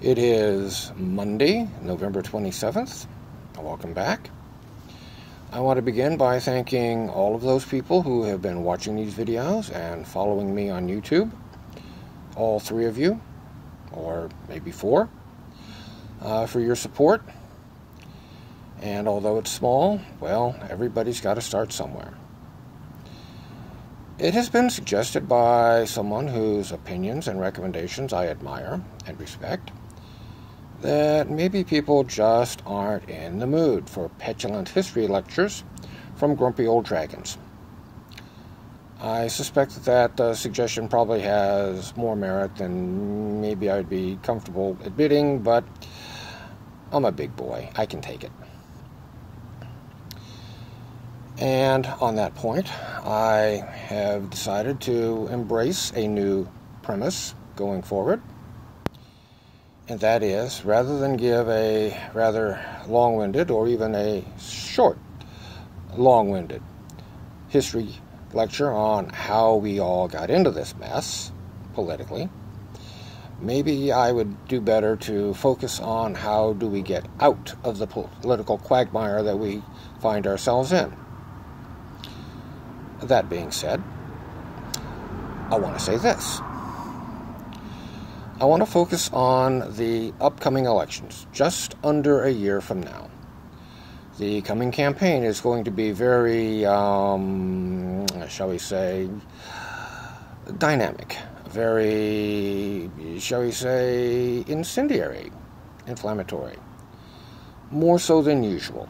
It is Monday, November 27th. Welcome back. I want to begin by thanking all of those people who have been watching these videos and following me on YouTube. All three of you, or maybe four, for your support. And although it's small, well, everybody's got to start somewhere. It has been suggested by someone whose opinions and recommendations I admire and respect that maybe people just aren't in the mood for petulant history lectures from grumpy old dragons. I suspect that suggestion probably has more merit than maybe I'd be comfortable admitting, but I'm a big boy. I can take it. And on that point, I have decided to embrace a new premise going forward. And that is, rather than give a rather long-winded or even a short, long-winded history lecture on how we all got into this mess politically, maybe I would do better to focus on how do we get out of the political quagmire that we find ourselves in. That being said, I want to say this. I want to focus on the upcoming elections, just under a year from now. The coming campaign is going to be very, shall we say, dynamic, very, shall we say, incendiary, inflammatory, more so than usual.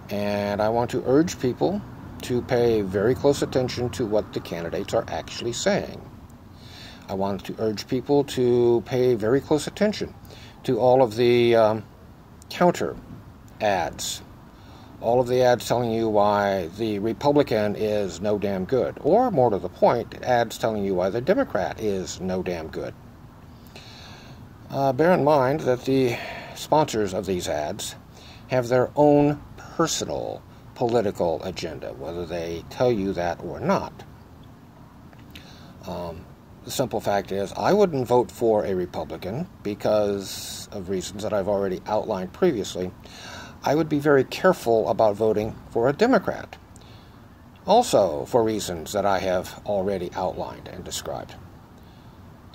And I want to urge people to pay very close attention to what the candidates are actually saying. I want to urge people to pay very close attention to all of the counter ads. All of the ads telling you why the Republican is no damn good. Or, more to the point, ads telling you why the Democrat is no damn good. Bear in mind that the sponsors of these ads have their own personal political agenda, whether they tell you that or not. The simple fact is, I wouldn't vote for a Republican because of reasons that I've already outlined previously. I would be very careful about voting for a Democrat, also for reasons that I have already outlined and described.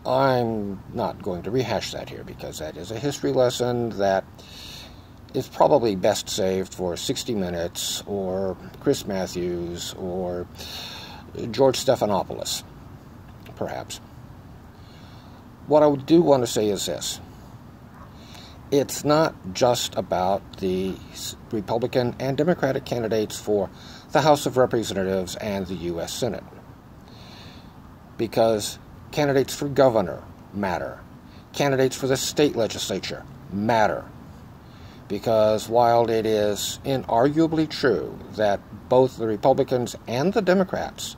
I'm not going to rehash that here because that is a history lesson that is probably best saved for 60 Minutes or Chris Matthews or George Stephanopoulos, perhaps. What I do want to say is this. It's not just about the Republican and Democratic candidates for the House of Representatives and the U.S. Senate. Because candidates for governor matter. Candidates for the state legislature matter. Because while it is inarguably true that both the Republicans and the Democrats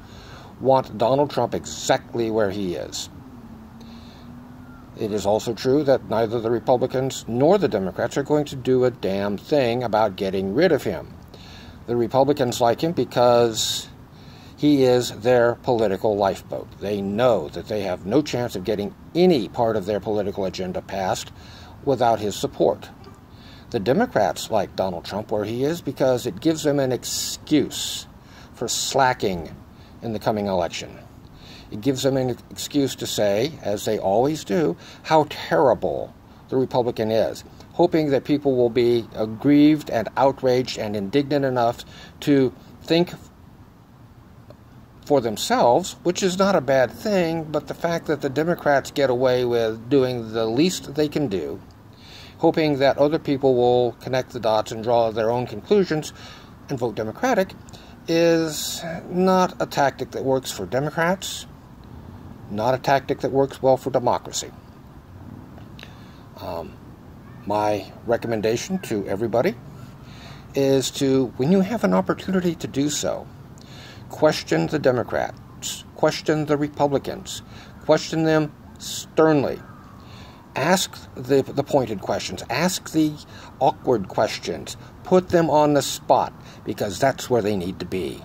want Donald Trump exactly where he is, it is also true that neither the Republicans nor the Democrats are going to do a damn thing about getting rid of him. The Republicans like him because he is their political lifeboat. They know that they have no chance of getting any part of their political agenda passed without his support. The Democrats like Donald Trump where he is because it gives them an excuse for slacking in the coming election. It gives them an excuse to say, as they always do, how terrible the Republican is, hoping that people will be aggrieved and outraged and indignant enough to think for themselves, which is not a bad thing, but the fact that the Democrats get away with doing the least they can do, hoping that other people will connect the dots and draw their own conclusions and vote Democratic, is not a tactic that works for Democrats, not a tactic that works well for democracy. My recommendation to everybody is to, when you have an opportunity to do so, question the Democrats, question the Republicans, question them sternly. Ask the pointed questions, ask the awkward questions, put them on the spot, because that's where they need to be.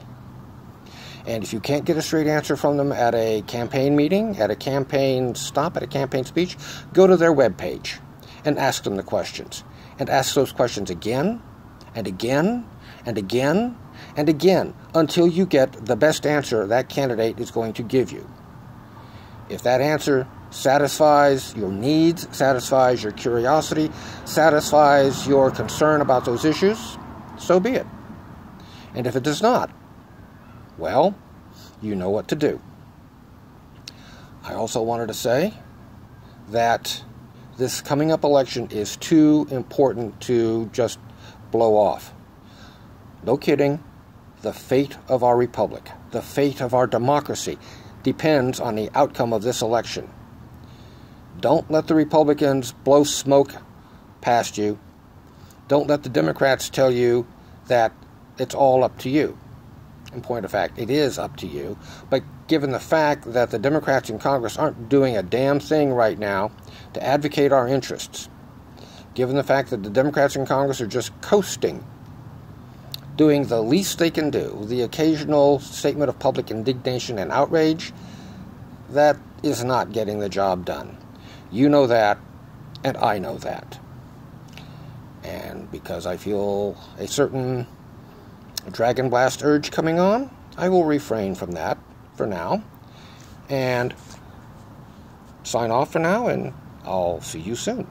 And if you can't get a straight answer from them at a campaign meeting, at a campaign stop, at a campaign speech, go to their webpage and ask them the questions. And ask those questions again, and again, and again, and again, until you get the best answer that candidate is going to give you. If that answer satisfies your needs, satisfies your curiosity, satisfies your concern about those issues, so be it. And if it does not, well, you know what to do. I also wanted to say that this coming up election is too important to just blow off. No kidding. The fate of our republic, the fate of our democracy, depends on the outcome of this election. Don't let the Republicans blow smoke past you. Don't let the Democrats tell you that it's all up to you. In point of fact, it is up to you. But given the fact that the Democrats in Congress aren't doing a damn thing right now to advocate our interests, given the fact that the Democrats in Congress are just coasting, doing the least they can do, the occasional statement of public indignation and outrage, that is not getting the job done. You know that, and I know that. And because I feel a certain Dragon Blast urge coming on, I will refrain from that for now and sign off for now, and I'll see you soon.